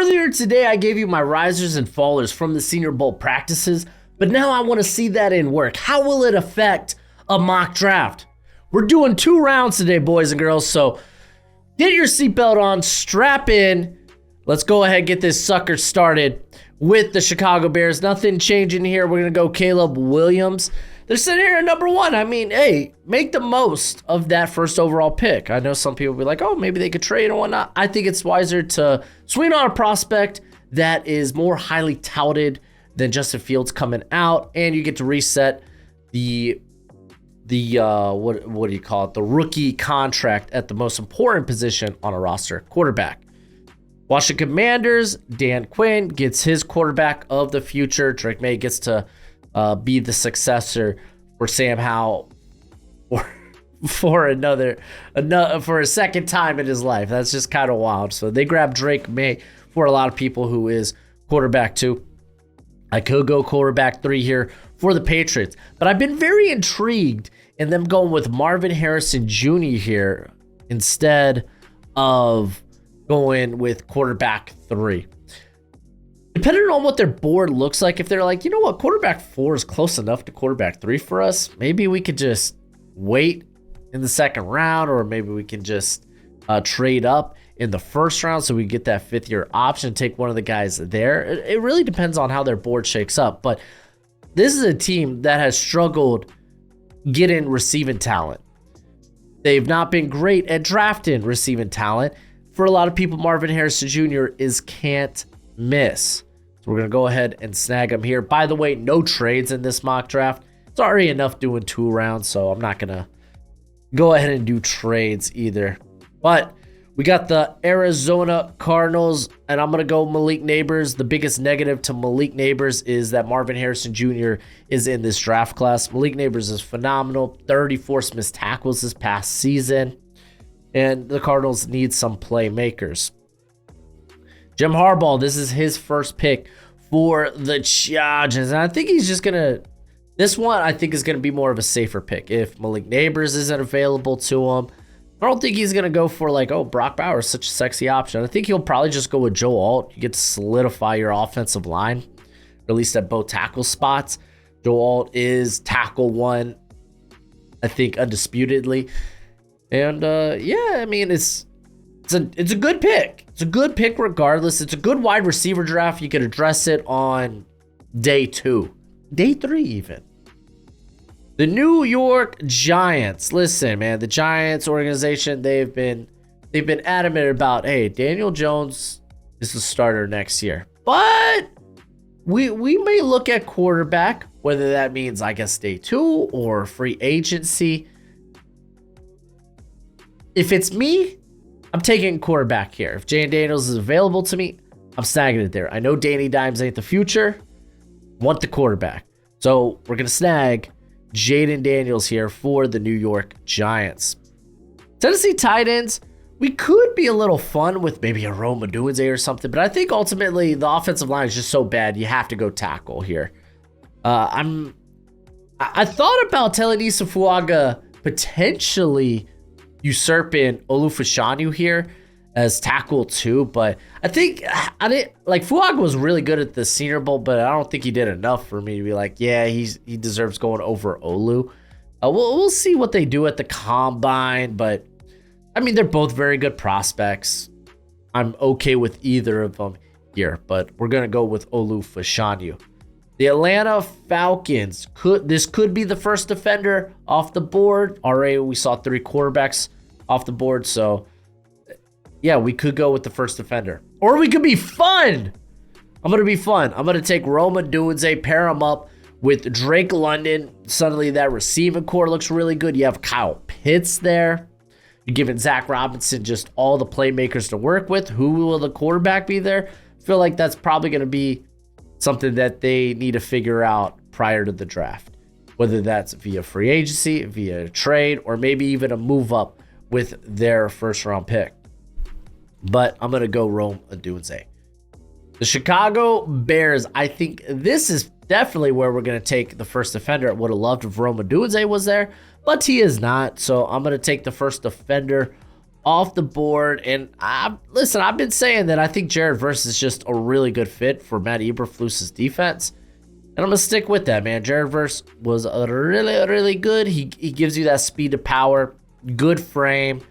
Earlier today, I gave you my risers and fallers from the Senior Bowl practices, but now I want to see that in work. How will it affect a mock draft? We're doing 2 rounds today, boys and girls, so get your seatbelt on, strap in. Let's go ahead and get this sucker started with the Chicago Bears. Nothing changing here. We're going to go Caleb Williams. They're sitting here at number 1. I mean, hey, make the most of that first overall pick. I know some people will be like, oh, maybe they could trade and whatnot. I think it's wiser to swing on a prospect that is more highly touted than Justin Fields coming out, and you get to reset the what do you call it? The rookie contract at the most important position on a roster, quarterback. Washington Commanders, Dan Quinn gets his quarterback of the future. Drake May gets to be the successor for Sam Howell for a second time in his life. That's just kind of wild. So they grab Drake May for a lot of people, who is quarterback 2. I could go quarterback 3 here for the Patriots, but I've been very intrigued in them going with Marvin Harrison Jr. here instead of going with quarterback 3. Depending on what their board looks like, if they're like, you know what, quarterback 4 is close enough to quarterback 3 for us, maybe we could just wait in the second round, or maybe we can just trade up in the first round so we get that 5th-year option, take one of the guys there. It really depends on how their board shakes up, but this is a team that has struggled getting receiving talent. They've not been great at drafting receiving talent. For a lot of people, Marvin Harrison Jr. is can't miss. So we're going to go ahead and snag him here. By the way, no trades in this mock draft. It's already enough doing 2 rounds, so I'm not going to go ahead and do trades either. But we got the Arizona Cardinals, and I'm going to go Malik Neighbors. The biggest negative to Malik Neighbors is that Marvin Harrison Jr. is in this draft class. Malik Neighbors is phenomenal. 34 missed tackles this past season, and the Cardinals need some playmakers. Jim Harbaugh, this is his first pick for the Chargers, and I think he's just going to – this one I think is going to be more of a safer pick. If Malik Neighbors isn't available to him, I don't think he's going to go for like, oh, Brock Bowers is such a sexy option. I think he'll probably just go with Joe Alt. You get to solidify your offensive line, or at least at both tackle spots. Joe Alt is tackle 1, I think, undisputedly. And, yeah, I mean, it's a good pick. It's a good pick regardless. It's a good wide receiver draft. You could address it on day 2, day 3 even. The New York Giants. Listen, man, the Giants organization, they've been adamant about, hey, Daniel Jones is the starter next year. But we may look at quarterback, whether that means, I guess, day 2 or free agency. If it's me, I'm taking quarterback here. If Jane Daniels is available to me, I'm snagging it there. I know Danny Dimes ain't the future. Want the quarterback. So we're going to snag Jaden Daniels here for the New York Giants. Tennessee tight ends, we could be a little fun with maybe a Rome Odunze or something, but I think ultimately the offensive line is just so bad, you have to go tackle here. I thought about Telenisa Fuaga potentially usurping Olufashanu here as tackle 2, but I think Fuaga was really good at the Senior Bowl, but I don't think he did enough for me to be like, yeah, he deserves going over Olu. We'll see what they do at the combine, but I mean, they're both very good prospects. I'm okay with either of them here, but we're gonna go with Olufashanu. The Atlanta Falcons, this could be the first defender off the board. Already we saw 3 quarterbacks off the board, so yeah, we could go with the first defender. Or we could be fun. I'm going to be fun. I'm going to take Rome Odunze, pair him up with Drake London. Suddenly that receiving core looks really good. You have Kyle Pitts there. You're giving Zach Robinson just all the playmakers to work with. Who will the quarterback be there? I feel like that's probably going to be something that they need to figure out prior to the draft. Whether that's via free agency, via a trade, or maybe even a move up with their first round pick. But I'm going to go Rome Odunze. The Chicago Bears, I think this is definitely where we're going to take the first defender. I would have loved if Rome Odunze was there, but he is not. So I'm going to take the first defender off the board. And listen, I've been saying that I think Jared Verse is just a really good fit for Matt Eberflus's defense. And I'm going to stick with that, man. Jared Verse was really good. He gives you that speed to power, good frame,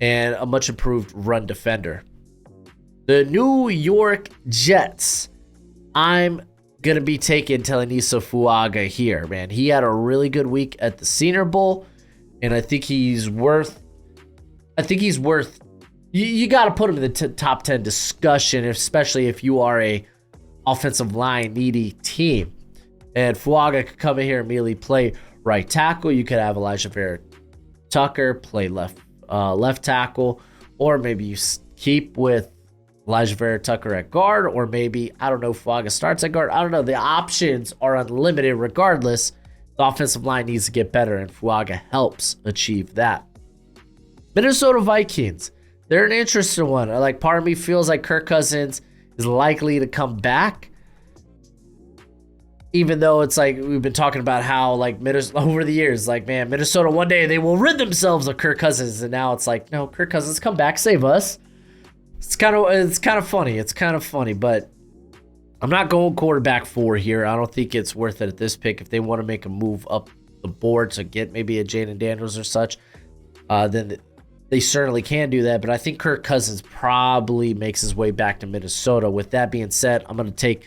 and a much improved run defender. The New York Jets. I'm going to be taking Teleniso Fuaga here, man. He had a really good week at the Senior Bowl, and I think he's worth you got to put him in the top 10 discussion, especially if you are a offensive line needy team. And Fuaga could come in here and immediately play right tackle. You could have Elijah Vera Tucker play left tackle, or maybe you keep with Elijah Vera Tucker at guard, or maybe, I don't know, Fuaga starts at guard. I don't know. The options are unlimited regardless. The offensive line needs to get better, and Fuaga helps achieve that. Minnesota Vikings. They're an interesting one. Like, part of me feels like Kirk Cousins is likely to come back, even though it's like we've been talking about how, like, over the years, like, man, Minnesota one day they will rid themselves of Kirk Cousins, and now it's like, no, Kirk Cousins, come back, save us. It's kind of funny. It's kind of funny, but I'm not going quarterback 4 here. I don't think it's worth it at this pick. If they want to make a move up the board to get maybe a Jaden Daniels or such, then they certainly can do that. But I think Kirk Cousins probably makes his way back to Minnesota. With that being said, I'm going to take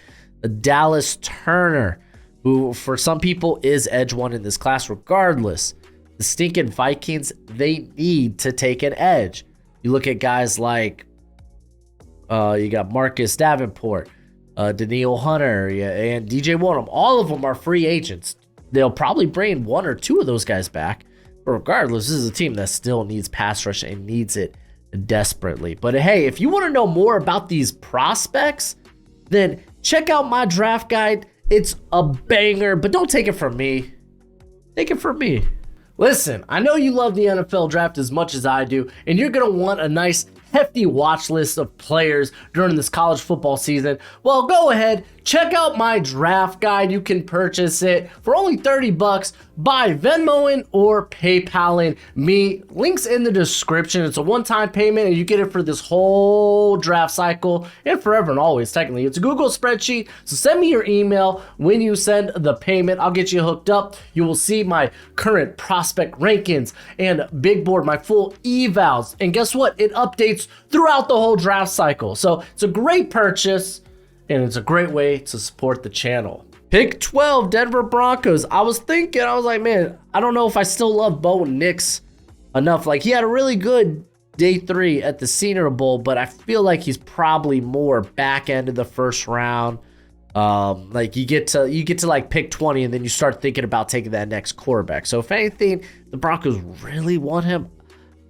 Dallas Turner, who for some people is edge 1 in this class regardless. The stinking Vikings, they need to take an edge. You look at guys like you got Marcus Davenport, Daniil Hunter, and DJ Wonnum. All of them are free agents. They'll probably bring 1 or 2 of those guys back. But regardless, this is a team that still needs pass rush and needs it desperately. But hey, if you want to know more about these prospects, then check out my draft guide. It's a banger, but don't take it from me. Take it from me. Listen, I know you love the NFL draft as much as I do, and you're going to want a nice hefty watch list of players during this college football season. Well, go ahead, check out my draft guide. You can purchase it for only $30 by Venmoing or PayPaling me. Links in the description. It's a one-time payment, and you get it for this whole draft cycle and forever and always. Technically, it's a Google spreadsheet, so send me your email when you send the payment. I'll get you hooked up. You will see my current prospect rankings and big board, my full evals, and guess what? It updates throughout the whole draft cycle. So it's a great purchase, and it's a great way to support the channel. Pick 12, Denver Broncos. I was like, man, I don't know if I still love Bo Nix enough. Like, he had a really good day 3 at the Senior Bowl, but I feel like he's probably more back end of the first round. Like, you get to like pick 20, and then you start thinking about taking that next quarterback. So if anything, the Broncos really want him,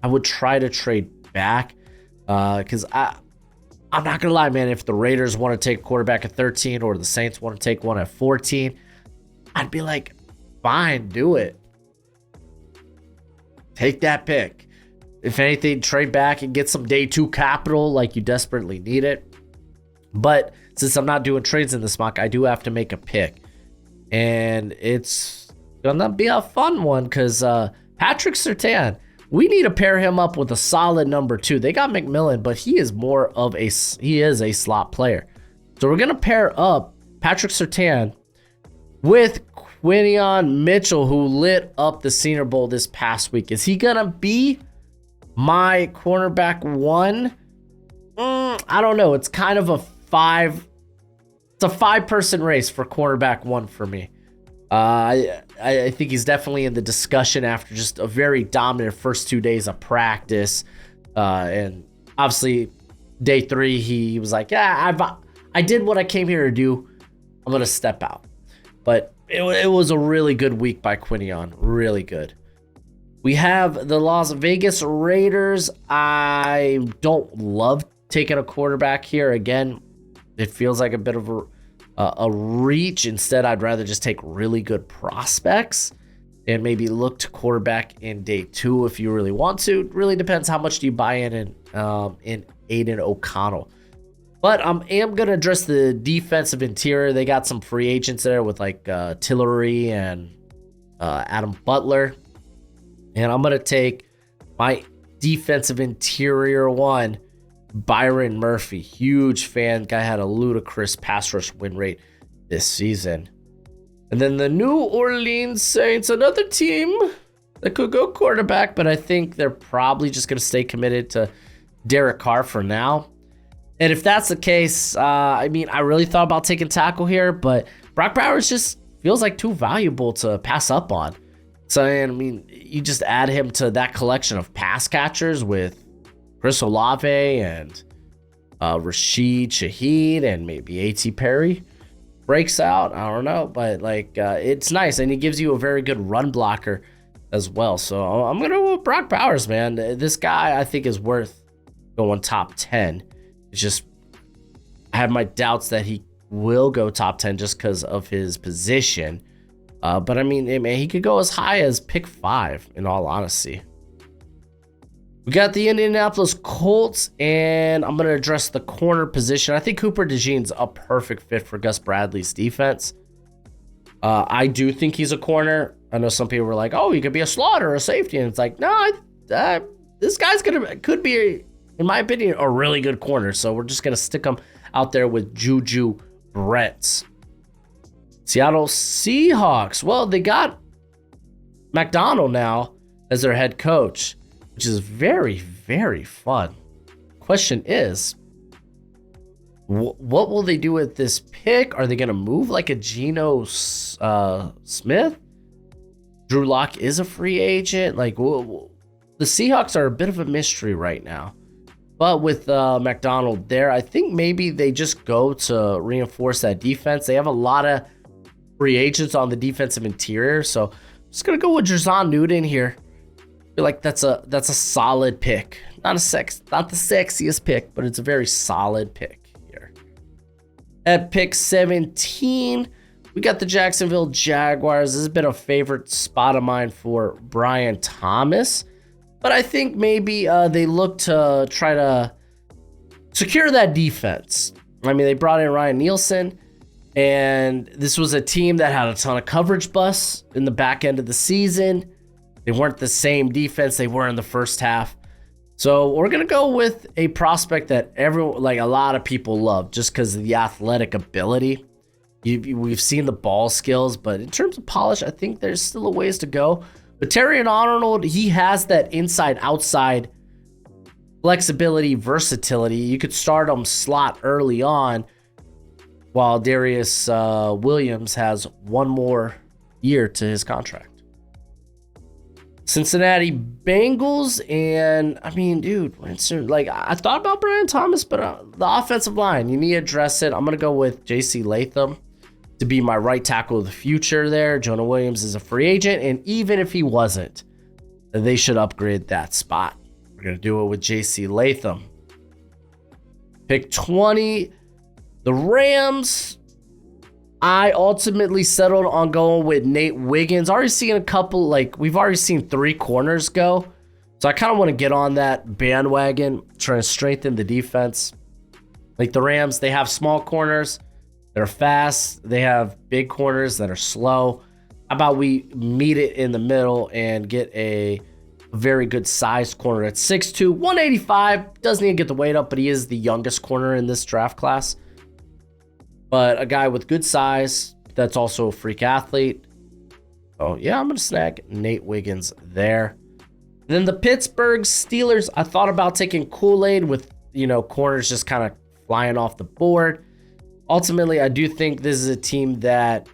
I would try to trade back. Because I'm not gonna lie, man, if the Raiders want to take a quarterback at 13 or the Saints want to take one at 14, I'd be like, fine, do it. Take that pick. If anything, trade back and get some day 2 capital like you desperately need it. But since I'm not doing trades in this mock, I do have to make a pick. And it's gonna be a fun one because Patrick Surtain, we need to pair him up with a solid number 2. They got McMillan, but he is a slot player. So we're going to pair up Patrick Surtain with Quinion Mitchell, who lit up the Senior Bowl this past week. Is he going to be my cornerback 1? I don't know. It's kind of a 5-person race for cornerback 1 for me. I think he's definitely in the discussion after just a very dominant first 2 days of practice. And obviously, day 3, he was like, yeah, I did what I came here to do. I'm going to step out. But it was a really good week by Quinion. Really good. We have the Las Vegas Raiders. I don't love taking a quarterback here. Again, it feels like a bit of a reach. Instead, I'd rather just take really good prospects and maybe look to quarterback in day 2 if you really want to. It really depends how much do you buy in Aiden O'Connell. But I am going to address the defensive interior. They got some free agents there with like Tillery and Adam Butler. And I'm going to take my defensive interior one, Byron Murphy. Huge fan. Guy had a ludicrous pass rush win rate this season. And then the New Orleans Saints, another team that could go quarterback, but I think they're probably just going to stay committed to Derek Carr for now. And if that's the case, I really thought about taking tackle here, but Brock Bowers just feels like too valuable to pass up on. So, you just add him to that collection of pass catchers with Chris Olave and Rashid Shaheed and maybe A.T. Perry breaks out. I don't know, but it's nice. And he gives you a very good run blocker as well. So I'm going to go with Brock Bowers, man. This guy I think is worth going top 10. It's just, I have my doubts that he will go top 10 just because of his position. But he could go as high as pick 5 in all honesty. We got the Indianapolis Colts, and I'm going to address the corner position. I think Cooper DeJean's a perfect fit for Gus Bradley's defense. I do think he's a corner. I know some people were like, oh, he could be a slot or a safety. And it's like, no, this guy's could be, in my opinion, a really good corner. So we're just going to stick him out there with Juju Brents. Seattle Seahawks. Well, they got McDonald now as their head coach, which is very, very fun. Question is, what will they do with this pick? Are they going to move like a Geno Smith? Drew Lock is a free agent. The Seahawks are a bit of a mystery right now. But with McDonald there, I think maybe they just go to reinforce that defense. They have a lot of free agents on the defensive interior. So I'm just going to go with Jerzon Newton here. I feel like that's a solid pick. Not the sexiest pick, but it's a very solid pick here. At pick 17, we got the Jacksonville Jaguars. This has been a favorite spot of mine for Brian Thomas. But I think maybe they look to try to secure that defense. They brought in Ryan Nielsen, and this was a team that had a ton of coverage busts in the back end of the season. They weren't the same defense they were in the first half. So we're going to go with a prospect that a lot of people love just because of the athletic ability. We've seen the ball skills, but in terms of polish, I think there's still a ways to go. But Terrion Arnold, he has that inside-outside flexibility, versatility. You could start him slot early on, while Darius Williams has one more year to his contract. Cincinnati Bengals, and I thought about Brian Thomas, but the offensive line, you need to address it. I'm going to go with J.C. Latham to be my right tackle of the future there. Jonah Williams is a free agent, and even if he wasn't, they should upgrade that spot. We're going to do it with J.C. Latham. Pick 20, the Rams. I ultimately settled on going with Nate Wiggins. Already seen a couple, we've already seen 3 corners go. So I kind of want to get on that bandwagon, trying to strengthen the defense. The Rams, they have small corners. They're fast. They have big corners that are slow. How about we meet it in the middle and get a very good sized corner at 6'2", 185. Doesn't need to get the weight up, but he is the youngest corner in this draft class. But a guy with good size that's also a freak athlete. Oh, yeah, I'm going to snag Nate Wiggins there. And then the Pittsburgh Steelers, I thought about taking Kool-Aid with, corners just kind of flying off the board. Ultimately, I do think this is a team that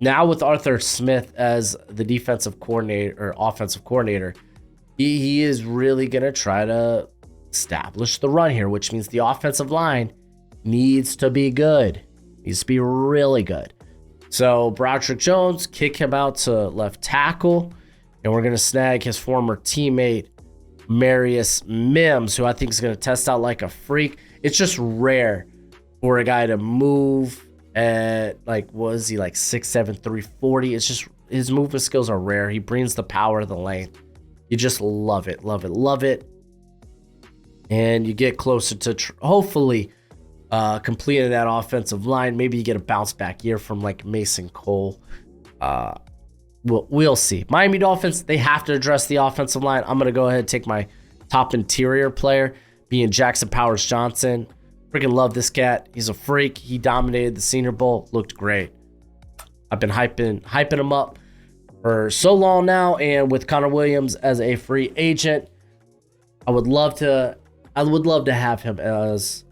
now with Arthur Smith as the defensive coordinator or offensive coordinator, he is really going to try to establish the run here, which means the offensive line needs to be good. Needs to be really good. So Broderick Jones, kick him out to left tackle, and we're going to snag his former teammate, Marius Mims, who I think is going to test out like a freak. It's just rare for a guy to move at, 6'7", 340. It's just, his movement skills are rare. He brings the power, the length. You just love it, love it, love it. And you get closer to, hopefully, completing that offensive line. Maybe you get a bounce back year from Mason Cole. We'll see. Miami Dolphins, they have to address the offensive line. I'm going to go ahead and take my top interior player, being Jackson Powers Johnson. Freaking love this cat. He's a freak. He dominated the Senior Bowl. Looked great. I've been hyping him up for so long now, and with Connor Williams as a free agent, I would love to have him as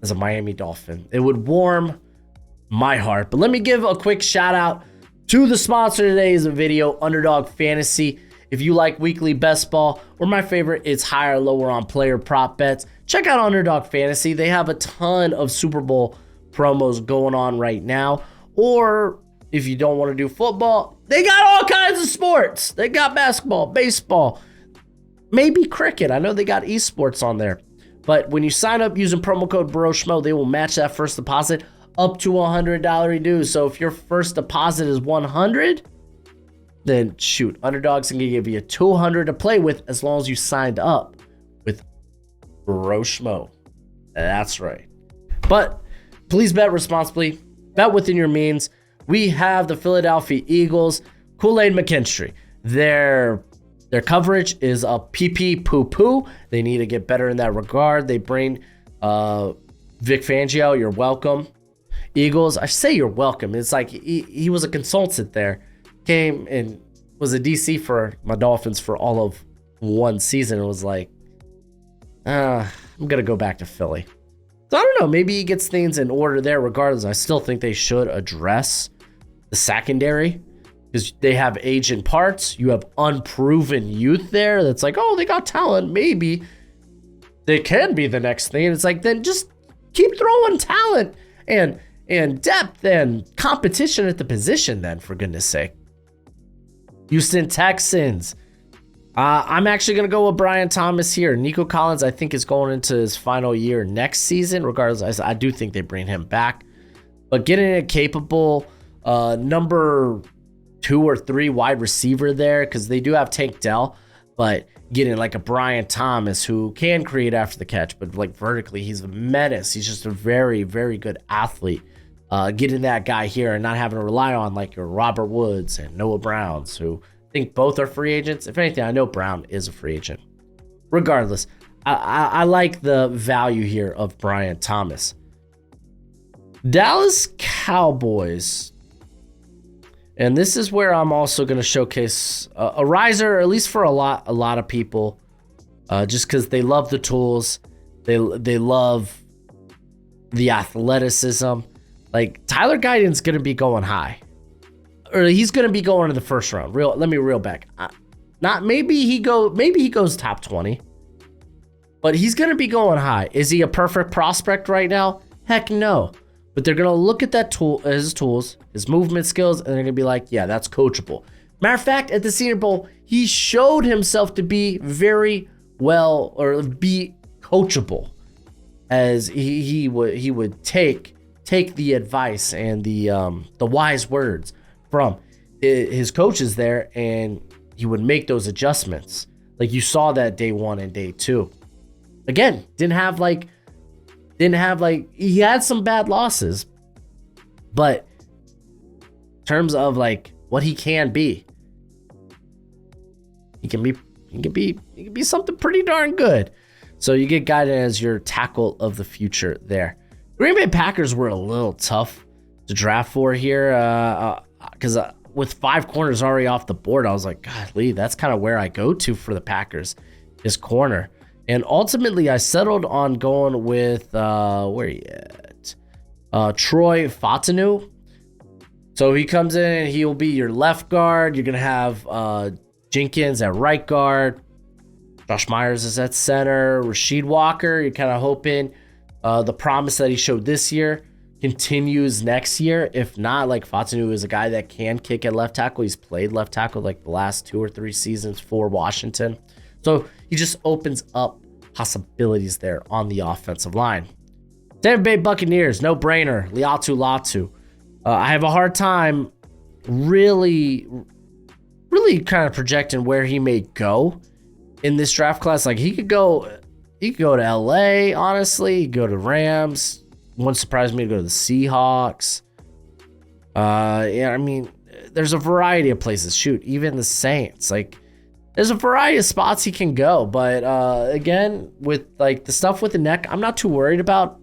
a Miami Dolphin. It would warm my heart. But let me give a quick shout out to the sponsor of today's video, Underdog Fantasy. If you like weekly best ball, or my favorite, it's higher or lower on player prop bets, check out Underdog Fantasy. They have a ton of Super Bowl promos going on right now. Or if you don't want to do football, they got all kinds of sports. They got basketball, baseball, maybe cricket. I know they got esports on there. But when you sign up using promo code Broshmo, they will match that first deposit up to $100 due. So if your first deposit is $100, then shoot, Underdog's gonna give you $200 to play with as long as you signed up with Broshmo. That's right. But please bet responsibly. Bet within your means. We have the Philadelphia Eagles, Kool-Aid McKinstry. Their coverage is a pee poo. They need to get better in that regard. They bring Vic Fangio. You're welcome. Eagles, I say you're welcome. It's like he was a consultant there. Came and was a DC for my Dolphins for all of one season. It was like, I'm going to go back to Philly. So I don't know. Maybe he gets things in order there. Regardless, I still think they should address the secondary because they have aging parts. You have unproven youth there that's like, oh, they got talent. Maybe they can be the next thing. And it's like, then just keep throwing talent and depth and competition at the position then, for goodness sake. Houston Texans. I'm actually going to go with Brian Thomas here. Nico Collins, I think, is going into his final year next season. Regardless, I do think they bring him back. But getting a capable number 2 or 3 wide receiver there, because they do have Tank Dell, but getting like a Brian Thomas who can create after the catch, but like vertically, he's a menace. He's just a very, very good athlete. Getting that guy here and not having to rely on like your Robert Woods and Noah Browns, who I think both are free agents. If anything, I know Brown is a free agent. Regardless, I like the value here of Brian Thomas. Dallas Cowboys. And this is where I'm also going to showcase a riser, at least for a lot of people, just because they love the tools. They love the athleticism. Like Tyler Guyton's going to be going high, or he's going to be going in the first round. Let me reel back. Maybe he goes top 20, but he's going to be going high. Is he a perfect prospect right now? Heck no. But they're going to look at that tool, his tools, his movement skills, and they're going to be like, yeah, that's coachable. Matter of fact, at the Senior Bowl, he showed himself to be very well, or be coachable, as he would take the advice and the wise words from his coaches there, and he would make those adjustments. Like you saw that day 1 and day 2. Again, he had some bad losses, but in terms of like what he can be, he can be something pretty darn good. So you get Guyton as your tackle of the future there. Green Bay Packers were a little tough to draft for here because with 5 corners already off the board, I was like, God, Lee, that's kind of where I go to for the Packers, is corner. And ultimately, I settled on going with, where you at? Troy Fautanu. So he comes in and he'll be your left guard. You're going to have Jenkins at right guard. Josh Myers is at center. Rasheed Walker, you're kind of hoping the promise that he showed this year continues next year. If not, like Fautanu is a guy that can kick at left tackle. He's played left tackle like the last 2 or 3 seasons for Washington. So he just opens up possibilities there on the offensive line. Tampa Bay Buccaneers, no brainer. Latu. I have a hard time really kind of projecting where he may go in this draft class. Like he could go to LA, honestly. He could go to Rams. Wouldn't surprise me to go to the Seahawks. Yeah, I mean, there's a variety of places. Shoot, even the Saints. Like, there's a variety of spots he can go. But again, with like the stuff with the neck, I'm not too worried about.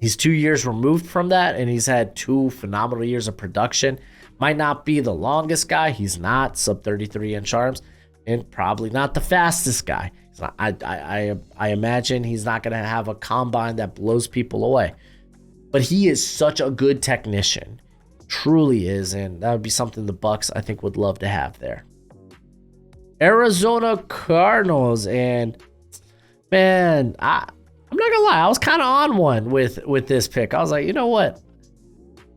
He's 2 years removed from that, and he's had 2 phenomenal years of production. Might not be the longest guy. He's not sub 33 inch arms, and probably not the fastest guy. He's not, I imagine he's not going to have a combine that blows people away. But he is such a good technician. Truly is, and that would be something the Bucks, I think, would love to have there. Arizona Cardinals, and man, I'm not gonna lie, I was kind of on one with this pick. I was like, you know what?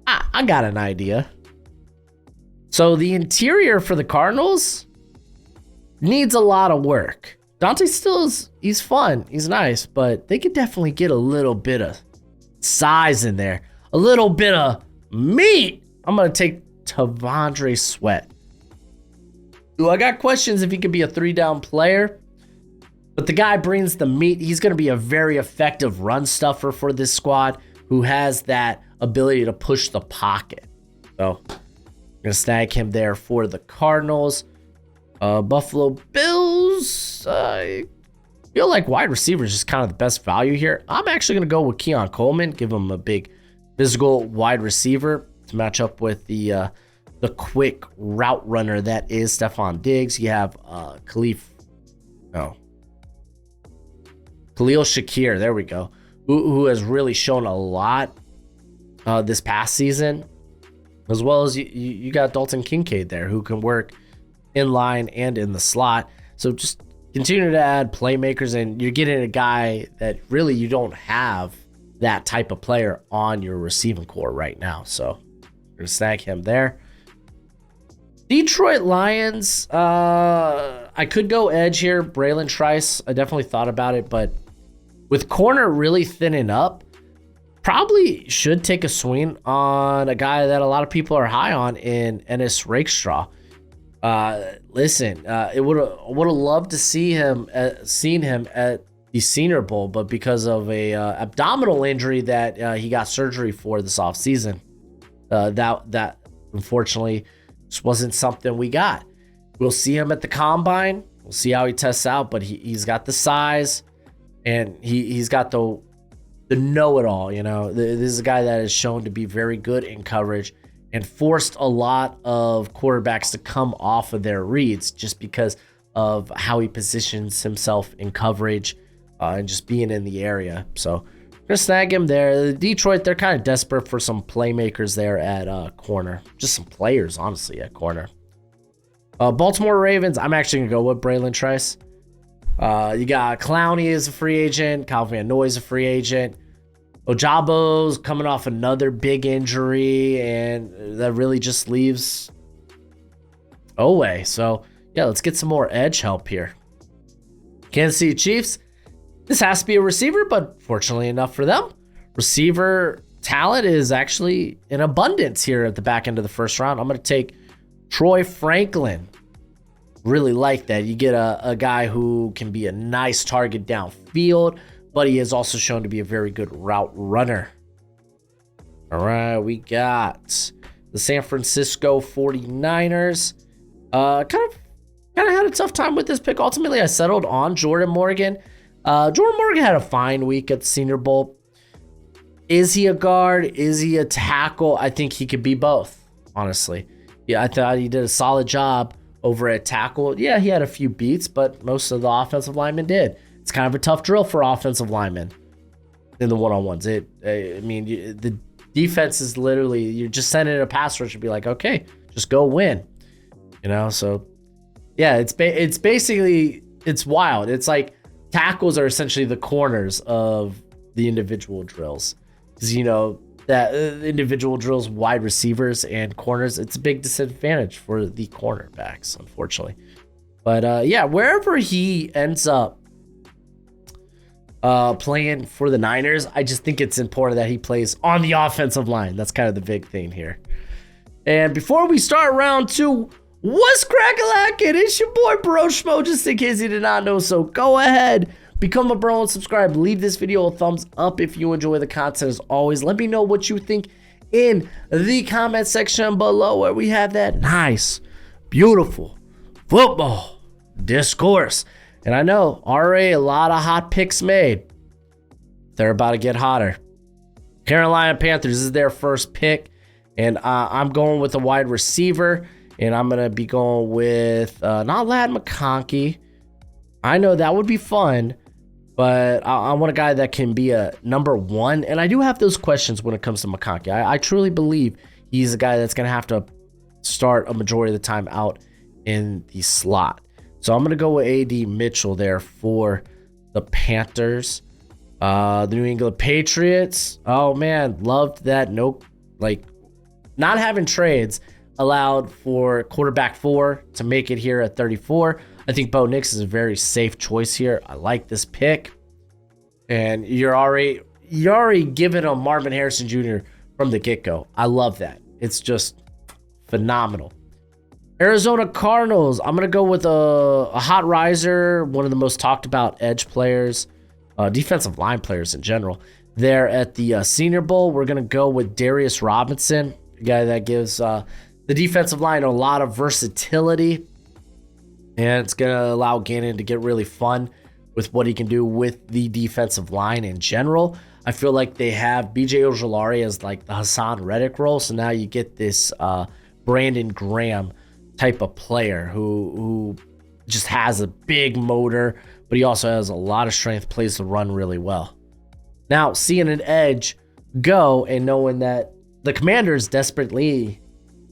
I got an idea. So the interior for the Cardinals needs a lot of work. Dante he's fun, he's nice, but they could definitely get a little bit of size in there, a little bit of meat. I'm gonna take Tavondre Sweat. Ooh, I got questions if he could be a 3-down player, but the guy brings the meat. He's gonna be a very effective run stuffer for this squad who has that ability to push the pocket. So I'm gonna snag him there for the Cardinals. Buffalo Bills, I feel like wide receiver is just kind of the best value here. I'm actually gonna go with Keon Coleman, give him a big physical wide receiver to match up with the quick route runner that is Stephon Diggs. You have Khalil Shakir, there we go, who has really shown a lot this past season, as well as you got Dalton Kincaid there who can work in line and in the slot. So just continue to add playmakers, and you're getting a guy that really you don't have that type of player on your receiving core right now. So you're gonna snag him there. Detroit Lions, I could go edge here. Braylon Trice, I definitely thought about it, but with corner really thinning up, probably should take a swing on a guy that a lot of people are high on in Ennis Rakestraw. Listen, it would have loved to seen him at the Senior Bowl, but because of a abdominal injury that he got surgery for this offseason, that unfortunately just wasn't something we got. We'll see him at the combine. We'll see how he tests out, but he's got the size, and he's got the know-it-all. You know, this is a guy that is shown to be very good in coverage and forced a lot of quarterbacks to come off of their reads just because of how he positions himself in coverage and just being in the area. So I'm gonna snag him there. Detroit, they're kind of desperate for some playmakers there at corner. Just some players, honestly, at corner. Baltimore Ravens, I'm actually gonna go with Braylon Trice. You got Clowney as a free agent. Kyle Van Noy is a free agent. Ojabo's coming off another big injury, and that really just leaves Owe. So, yeah, let's get some more edge help here. Kansas City Chiefs, this has to be a receiver, but fortunately enough for them, receiver talent is actually in abundance here at the back end of the first round. I'm going to take Troy Franklin. Really like that. You get a guy who can be a nice target downfield, but he has also shown to be a very good route runner. All right, we got the San Francisco 49ers. Kind of had a tough time with this pick. Ultimately, I settled on Jordan Morgan. Jordan Morgan had a fine week at the Senior Bowl. Is he a guard? Is he a tackle? I think he could be both, honestly. Yeah, I thought he did a solid job over at tackle. Yeah, he had a few beats, but most of the offensive linemen did. It's kind of a tough drill for offensive linemen in the one-on-ones. The defense is literally, you're just sending in a pass rush and be like, okay, just go win. You know, so yeah, it's basically, it's wild. It's like tackles are essentially the corners of the individual drills. Because, you know, that individual drills, wide receivers and corners, it's a big disadvantage for the cornerbacks, unfortunately. But yeah, wherever he ends up playing for the Niners, I just think it's important that he plays on the offensive line. That's kind of the big thing here. And before we start round 2, what's crack-a-lackin'? It's your boy Broshmo, just in case you did not know. So go ahead, become a bro and subscribe. Leave this video a thumbs up if you enjoy the content. As always, let me know what you think in the comment section below, where we have that nice, beautiful football discourse. And I know already a lot of hot picks made. They're about to get hotter. Carolina Panthers is their first pick. And I'm going with a wide receiver. And I'm going to be going with not Ladd McConkey. I know that would be fun. But I want a guy that can be a number one. And I do have those questions when it comes to McConkey. I truly believe he's a guy that's going to have to start a majority of the time out in the slot. So I'm going to go with A.D. Mitchell there for the Panthers. The New England Patriots. Oh, man. Loved that. Not having trades allowed for quarterback 4 to make it here at 34. I think Bo Nix is a very safe choice here. I like this pick. And you're already giving him Marvin Harrison Jr. from the get-go. I love that. It's just phenomenal. Arizona Cardinals. I'm going to go with a hot riser, one of the most talked about edge players, defensive line players in general. There at the Senior Bowl, we're going to go with Darius Robinson, a guy that gives the defensive line a lot of versatility. And it's going to allow Gannon to get really fun with what he can do with the defensive line in general. I feel like they have B.J. Ojulari as like the Hassan Reddick role. So now you get this Brandon Graham type of player who just has a big motor, but he also has a lot of strength, plays the run really well. Now, seeing an edge go and knowing that the Commanders desperately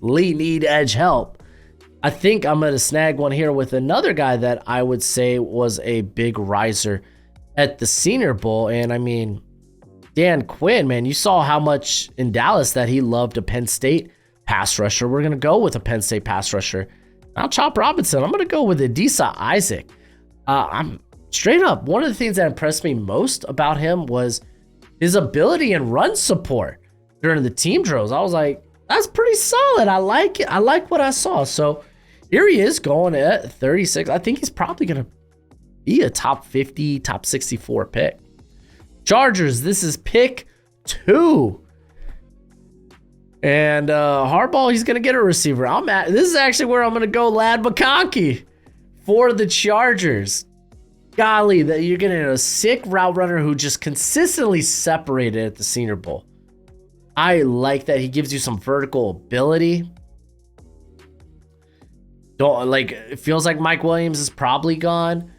need edge help, I think I'm going to snag one here with another guy that I would say was a big riser at the Senior Bowl. And I mean, Dan Quinn, man, you saw how much in Dallas that he loved a Penn State pass rusher. We're going to go with a Penn State pass rusher. Now, Chop Robinson, I'm going to go with Adisa Isaac. I'm straight up, one of the things that impressed me most about him was his ability in run support during the team drills. I was like, that's pretty solid. I like it. I like what I saw. So here he is going at 36. I think he's probably going to be a top 50, top 64 pick. Chargers, this is pick 2. And Harbaugh, he's going to get a receiver. This is actually where I'm going to go Ladd McConkey for the Chargers. Golly, that you're getting a sick route runner who just consistently separated at the Senior Bowl. I like that. He gives you some vertical ability. It feels like Mike Williams is probably gone.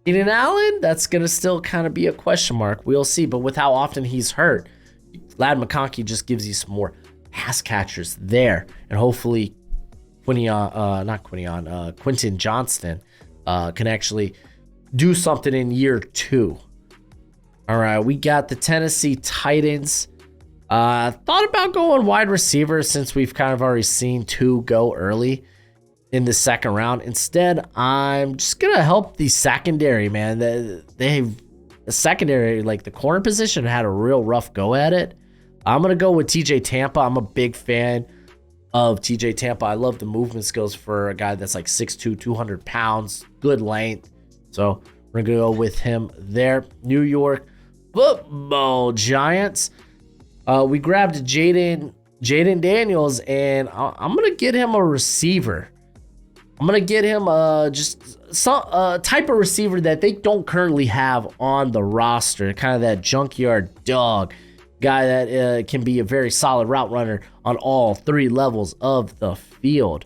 Keenan Allen, that's going to still kind of be a question mark. We'll see. But with how often he's hurt, Ladd McConkey just gives you some more pass catchers there. And hopefully Quentin Johnston can actually do something in year 2. All right, we got the Tennessee Titans. Thought about going wide receiver since we've kind of already seen 2 go early in the second round. Instead, I'm just going to help the secondary, man. The secondary, like the corner position, had a real rough go at it. I'm going to go with TJ Tampa. I'm a big fan of TJ Tampa. I love the movement skills for a guy that's like 6'2", 200 pounds, good length. So we're going to go with him there. New York Football Giants. We grabbed Jaden Daniels, and I'm going to get him a receiver. I'm going to get him just some type of receiver that they don't currently have on the roster, kind of that junkyard dog guy that can be a very solid route runner on all 3 levels of the field.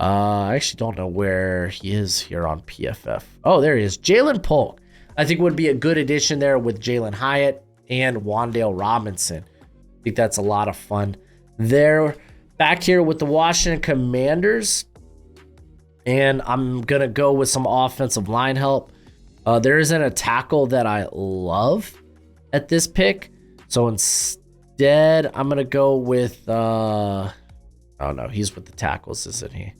I actually don't know where he is here on PFF. Oh, there he is. Jalen Polk, I think, would be a good addition there with Jalen Hyatt and Wan'Dale Robinson. I think that's a lot of fun. They're back here with the Washington Commanders, and I'm going to go with some offensive line help. There isn't a tackle that I love at this pick, so instead I'm going to go with, oh no, he's with the tackles, isn't he?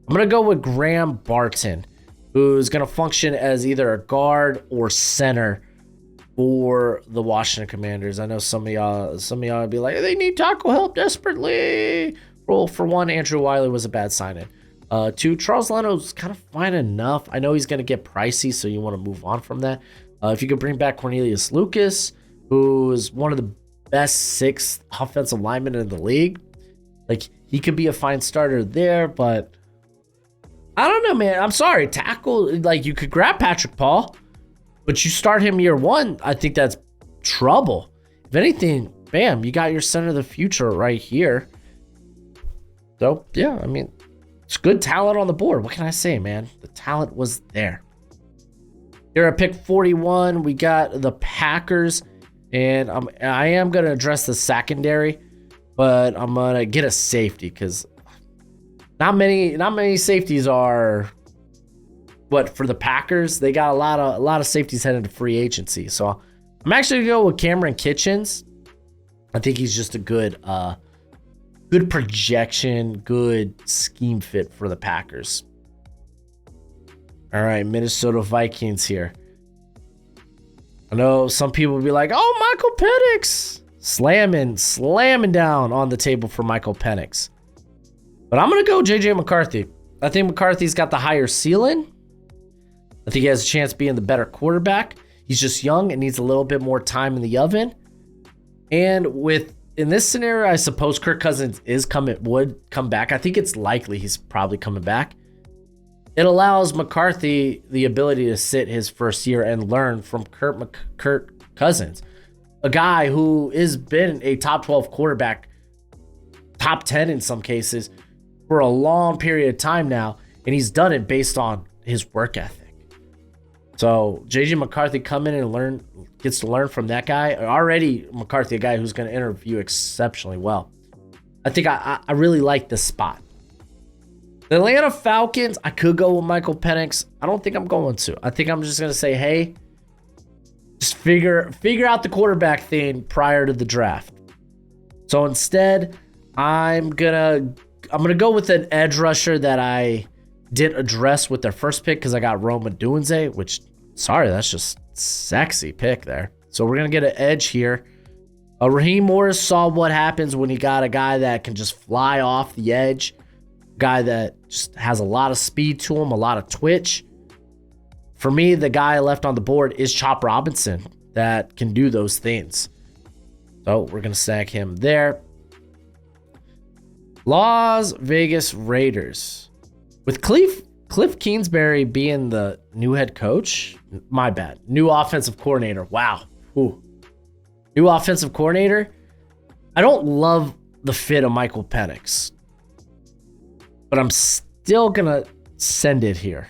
I'm going to go with Graham Barton, who's going to function as either a guard or center for the Washington Commanders. I know some of y'all would be like, they need tackle help desperately. Well, for one, Andrew Wiley was a bad sign-in. 2, Charles Leno's kind of fine enough. I know he's going to get pricey, so you want to move on from that. If you could bring back Cornelius Lucas, who is one of the best 6th offensive linemen in the league, like he could be a fine starter there, but I don't know, man. I'm sorry. Tackle, like, you could grab Patrick Paul, but you start him year one. I think that's trouble. If anything, bam, you got your center of the future right here. So, yeah, I mean, it's good talent on the board. What can I say, man? The talent was there. Here at pick 41, we got the Packers, and I am going to address the secondary, but I'm going to get a safety because not many safeties are what for the Packers. They got a lot of safeties headed to free agency. So I'm actually going to go with Cameron Kitchens. I think he's just a good projection, good scheme fit for the Packers. All right, Minnesota Vikings here. I know some people will be like, oh, Michael Penix. Slamming down on the table for Michael Penix. But I'm going to go J.J. McCarthy. I think McCarthy's got the higher ceiling. I think he has a chance of being the better quarterback. He's just young and needs a little bit more time in the oven. And in this scenario, I suppose Kirk Cousins would come back. I think it's likely he's probably coming back. It allows McCarthy the ability to sit his first year and learn from Kirk Cousins, a guy who has been a top 12 quarterback, top 10 in some cases, for a long period of time now, and he's done it based on his work ethic. So JJ McCarthy come in and gets to learn from that guy. Already McCarthy, a guy who's going to interview exceptionally well. I think I really like this spot. The Atlanta Falcons, I could go with Michael Penix. I don't think I'm going to. I think I'm just going to say, hey, just figure out the quarterback thing prior to the draft. So instead, I'm gonna go with an edge rusher that I didn't address with their first pick because I got Rome Odunze, which, sorry, that's just sexy pick there. So we're gonna get an edge here. Raheem Morris saw what happens when you got a guy that can just fly off the edge, guy that just has a lot of speed to him, a lot of twitch. For me, the guy left on the board is Chop Robinson that can do those things. So we're going to snag him there. Las Vegas Raiders. With Cliff Kingsbury being the new head coach, my bad. New offensive coordinator. Wow. Ooh. New offensive coordinator. I don't love the fit of Michael Penix, but I'm still going to send it here.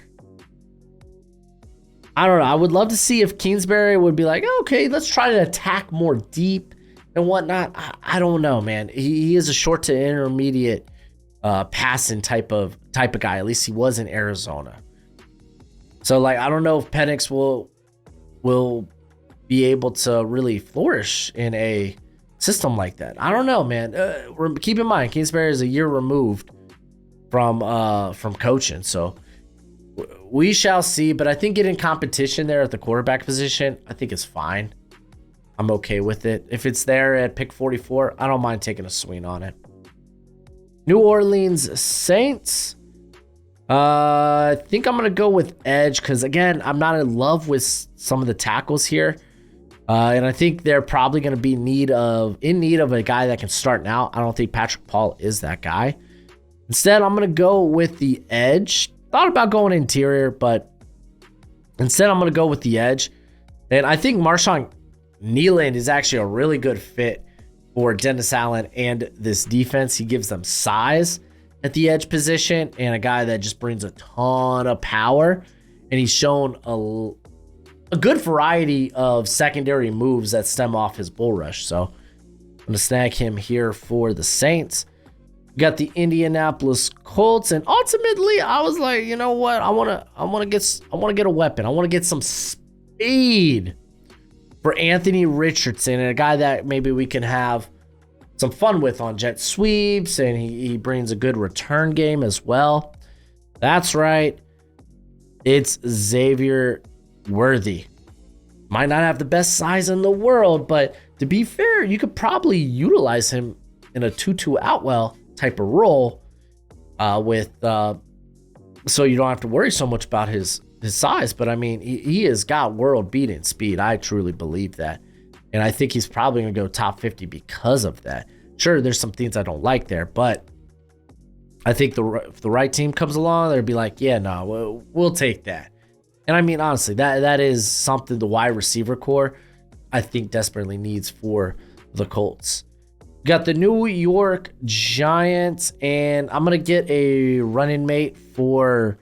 I don't know. I would love to see if Kingsbury would be like, okay, let's try to attack more deep and whatnot. I don't know, man. He is a short to intermediate passing type of guy. At least he was in Arizona. So, like, I don't know if Penix will be able to really flourish in a system like that. I don't know, man. Keep in mind, Kingsbury is a year removed from coaching, so we shall see. But I think getting competition there at the quarterback position, I think is fine. I'm okay with it. If it's there at pick 44, I don't mind taking a swing on it. New Orleans Saints. I think I'm going to go with edge because, again, I'm not in love with some of the tackles here. And I think they're probably going to be in need of a guy that can start now. I don't think Patrick Paul is that guy. Instead, I'm going to go with the edge. Thought about going interior, but instead I'm going to go with the edge. And I think Marshawn Nealand is actually a really good fit for Dennis Allen and this defense. He gives them size at the edge position and a guy that just brings a ton of power. And he's shown a good variety of secondary moves that stem off his bull rush. So I'm going to snag him here for the Saints. We got the Indianapolis Colts, and ultimately I was like, you know what? I want to get a weapon. I want to get some speed for Anthony Richardson, and a guy that maybe we can have some fun with on jet sweeps, and he brings a good return game as well. That's right. It's Xavier Worthy. Might not have the best size in the world, but to be fair, you could probably utilize him in a tutu Outwell type of role so you don't have to worry so much about his size. But I mean, he has got world beating speed. I truly believe that. And I think he's probably going to go top 50 because of that. Sure, there's some things I don't like there, but I think if the right team comes along, they'll be like, yeah, no, we'll take that. And I mean, honestly, that is something the wide receiver core I think desperately needs for the Colts. Got the New York Giants, and I'm going to get a running mate for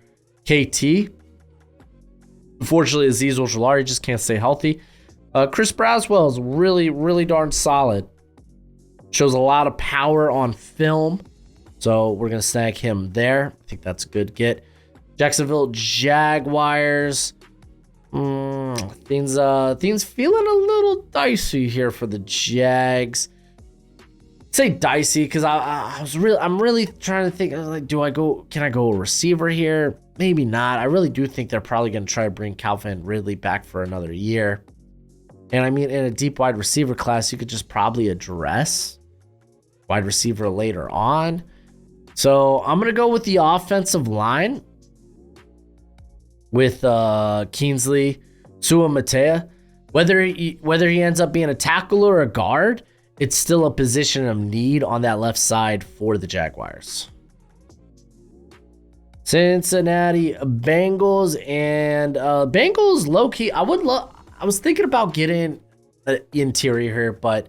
KT. Unfortunately, Azeez Ojulari just can't stay healthy. Chris Braswell is really, really darn solid. Shows a lot of power on film. So we're going to snag him there. I think that's a good get. Jacksonville Jaguars. Things feeling a little dicey here for the Jags. I'd say dicey because I'm really trying to think. I was like, can I go a receiver here? Maybe not. I really do think they're probably going to try to bring Calvin Ridley back for another year. And I mean, in a deep wide receiver class, you could just probably address wide receiver later on. So I'm going to go with the offensive line with Kingsley Suamataia. Whether he ends up being a tackle or a guard, it's still a position of need on that left side for the Jaguars. Cincinnati Bengals, and Bengals low-key, I was thinking about getting an interior here, but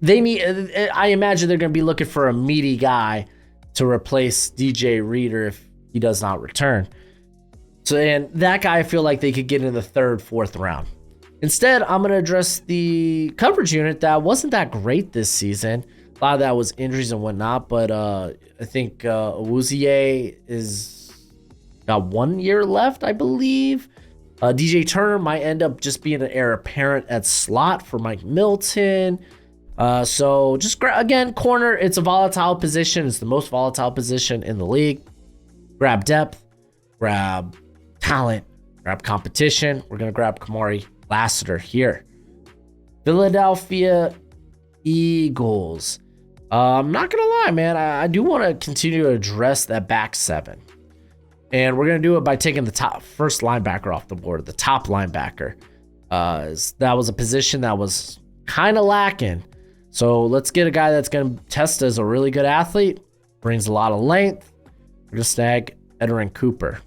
I imagine they're going to be looking for a meaty guy to replace DJ Reader if he does not return. So, and that guy, I feel like they could get in the third, fourth round. Instead, I'm going to address the coverage unit that wasn't that great this season. A lot of that was injuries and whatnot, but I think Awuzie is got 1 year left, I believe. DJ Turner might end up just being an heir apparent at slot for Mike Milton. So just again, corner, it's a volatile position. It's the most volatile position in the league. Grab depth, grab talent, grab competition. We're going to grab Kamari Lassiter here. Philadelphia Eagles. I'm not going to lie, man. I do want to continue to address that back seven. And we're going to do it by taking the first linebacker off the board, the top linebacker. That was a position that was kind of lacking. So let's get a guy that's going to test as a really good athlete, brings a lot of length. We're going to snag Edgerrin Cooper.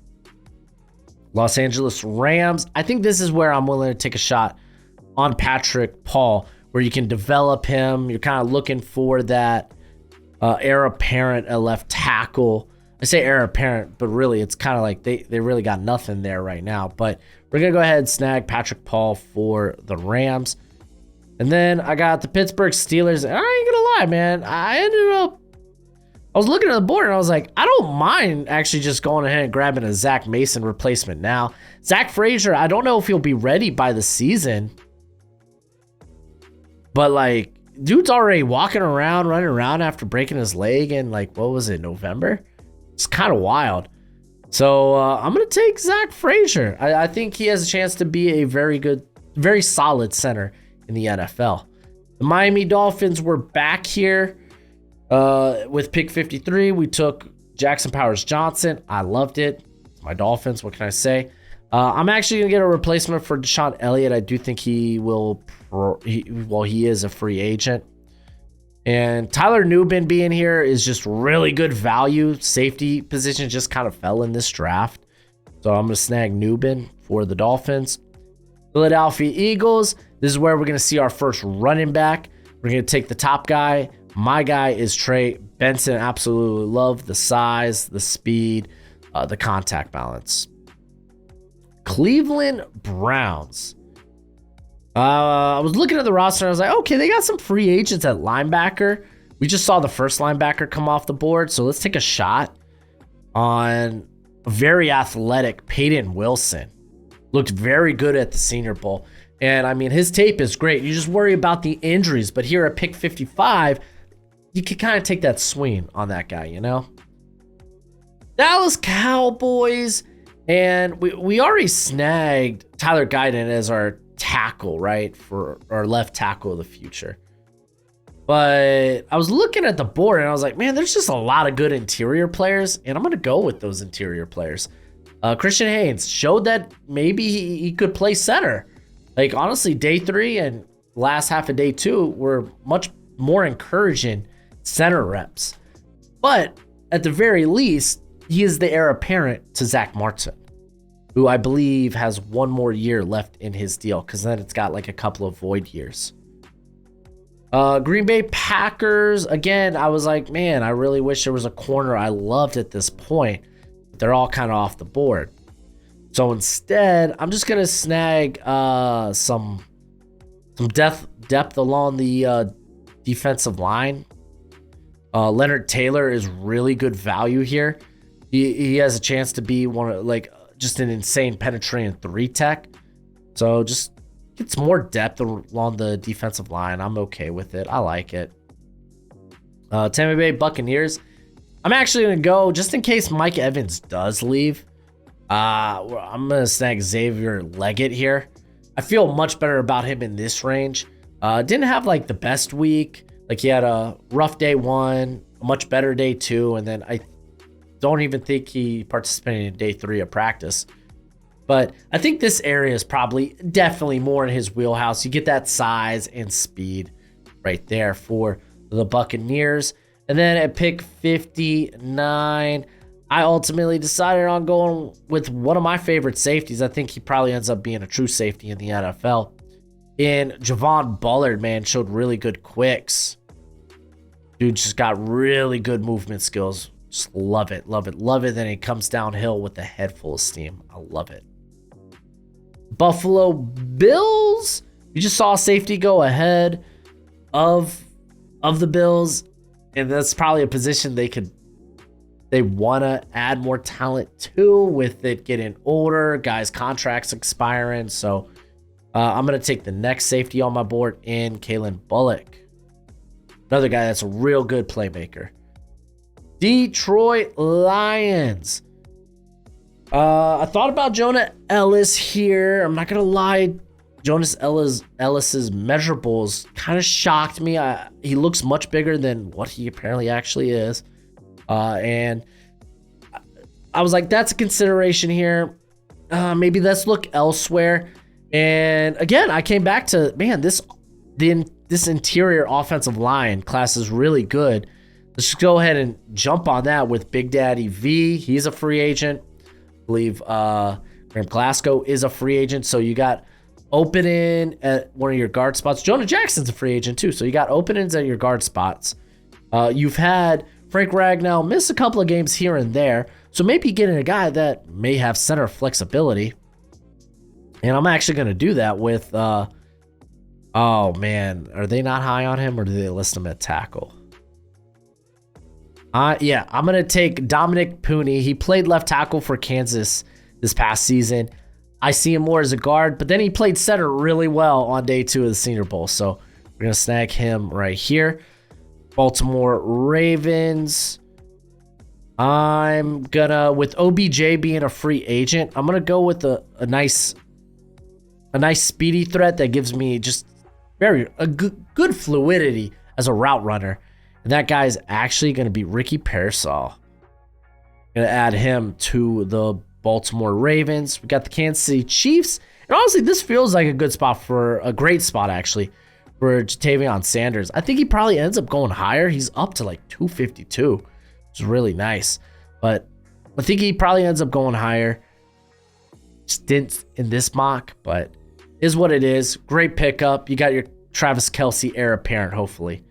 Los Angeles Rams. I think this is where I'm willing to take a shot on Patrick Paul, where you can develop him. You're kind of looking for that heir apparent at left tackle. I say heir apparent, but really it's kind of like they really got nothing there right now. But we're going to go ahead and snag Patrick Paul for the Rams. And then I got the Pittsburgh Steelers. I ain't gonna lie, man. I was looking at the board and I was like, I don't mind actually just going ahead and grabbing a Zach Mason replacement now. Zach Frazier, I don't know if he'll be ready by the season. But like, dude's already walking around, running around after breaking his leg in like, what was it, November? It's kind of wild. So I'm gonna take Zach Frazier. I think he has a chance to be a very good, very solid center in the NFL. The Miami Dolphins were back here with pick 53. We took Jackson Powers Johnson. I loved it. It's my Dolphins. What can I say? I'm actually going to get a replacement for Deshaun Elliott. I do think he is a free agent. And Tyler Nubin being here is just really good value. Safety position just kind of fell in this draft. So I'm going to snag Nubin for the Dolphins. Philadelphia Eagles. This is where we're going to see our first running back. We're going to take the top guy. My guy is Trey Benson. Absolutely love the size, the speed, the contact balance. Cleveland Browns. I was looking at the roster and I was like, okay, they got some free agents at linebacker. We just saw the first linebacker come off the board. So let's take a shot on a very athletic Peyton Wilson. Looked very good at the Senior Bowl. And I mean, his tape is great. You just worry about the injuries. But here at pick 55, you can kind of take that swing on that guy, you know? Dallas Cowboys. And we already snagged Tyler Guyton as our tackle, right? For our left tackle of the future. But I was looking at the board and I was like, man, there's just a lot of good interior players. And I'm going to go with those interior players. Christian Haynes showed that maybe he could play center. Like, honestly, day 3 and last half of day 2 were much more encouraging center reps. But at the very least, he is the heir apparent to Zach Martin, who I believe has one more year left in his deal, because then it's got like a couple of void years. Green Bay Packers, again, I was like, man, I really wish there was a corner I loved at this point. But they're all kind of off the board. So instead, I'm just going to snag some depth along the defensive line. Leonard Taylor is really good value here. He has a chance to be one of just an insane penetrating 3 tech. So just get some more depth along the defensive line. I'm okay with it. I like it. Tampa Bay Buccaneers. I'm actually going to go, just in case Mike Evans does leave, I'm going to snag Xavier Leggett here. I feel much better about him in this range. Didn't have like the best week. Like he had a rough day 1, a much better day 2, and then I don't even think he participated in day 3 of practice. But I think this area is probably definitely more in his wheelhouse. You get that size and speed right there for the Buccaneers. And then at pick 59, I ultimately decided on going with one of my favorite safeties. I think he probably ends up being a true safety in the NFL. In Javon Bullard, man, showed really good quicks. Dude just got really good movement skills. Just love it, love it, love it. Then he comes downhill with a head full of steam. I love it. Buffalo Bills. You just saw safety go ahead of the Bills, and that's probably a position they want to add more talent to with it getting older, guys' contracts expiring. So I'm going to take the next safety on my board in Kalen Bullock. Another guy that's a real good playmaker. Detroit Lions. I thought about Jonah Ellis here. I'm not going to lie. Jonas Ellis's measurables kind of shocked me. He looks much bigger than what he apparently actually is. And I was like, that's a consideration here. Maybe let's look elsewhere. And again, I came back to, man, this interior offensive line class is really good. Let's just go ahead and jump on that with Big Daddy V. He's a free agent. I believe Graham Glasgow is a free agent. So you got opening at one of your guard spots. Jonah Jackson's a free agent too. So you got openings at your guard spots. You've had Frank Ragnow miss a couple of games here and there. So maybe getting a guy that may have center flexibility. And I'm actually going to do that with, oh man, are they not high on him or do they list him at tackle? Yeah, I'm going to take Dominic Pooney. He played left tackle for Kansas this past season. I see him more as a guard, but then he played center really well on day 2 of the Senior Bowl. So we're going to snag him right here. Baltimore Ravens. I'm going to, with OBJ being a free agent, I'm going to go with a nice speedy threat that gives me just good fluidity as a route runner. And that guy is actually going to be Ricky Pearsall. Going to add him to the Baltimore Ravens. We got the Kansas City Chiefs. And honestly, this feels like a great spot actually, for Jatavion Sanders. I think he probably ends up going higher. He's up to like 252, which is really nice. But I think he probably ends up going higher. Stint in this mock, but is what it is. Great pickup. You got your Travis Kelce heir apparent, hopefully.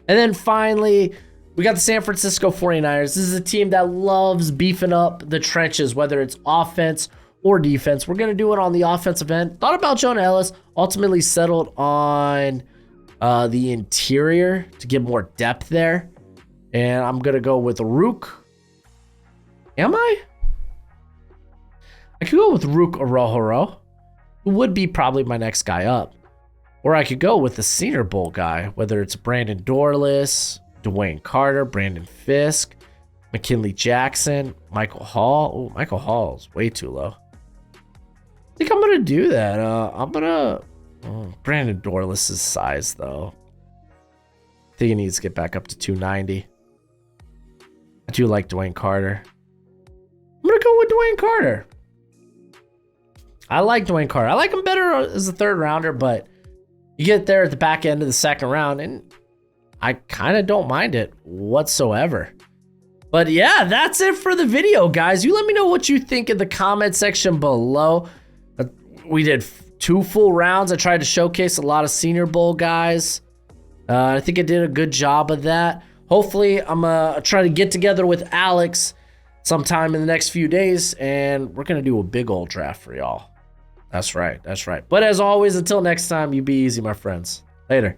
And then finally, we got the San Francisco 49ers. This is a team that loves beefing up the trenches, whether it's offense or defense. We're going to do it on the offensive end. Thought about Jonah Ellis. Ultimately settled on the interior to get more depth there. And I'm going to go with Rook. Am I? I could go with Rook Orohoro, who would be probably my next guy up. Or I could go with the Senior Bowl guy, whether it's Brandon Dorless, Dwayne Carter, Brandon Fisk, McKinley Jackson, Michael Hall. Oh, Michael Hall is way too low. I think I'm going to do that. I'm going to... Brandon Dorless' size, though. I think he needs to get back up to 290. I do like Dwayne Carter. I'm going to go with Dwayne Carter. I like Dwayne Carter. I like him better as a third rounder, but you get there at the back end of the second round, and I kind of don't mind it whatsoever. But yeah, that's it for the video, guys. You let me know what you think in the comment section below. We did 2 full rounds. I tried to showcase a lot of Senior Bowl guys. I think I did a good job of that. Hopefully, I'm try to get together with Alex sometime in the next few days, and we're going to do a big old draft for y'all. That's right. That's right. But as always, until next time, you be easy, my friends. Later.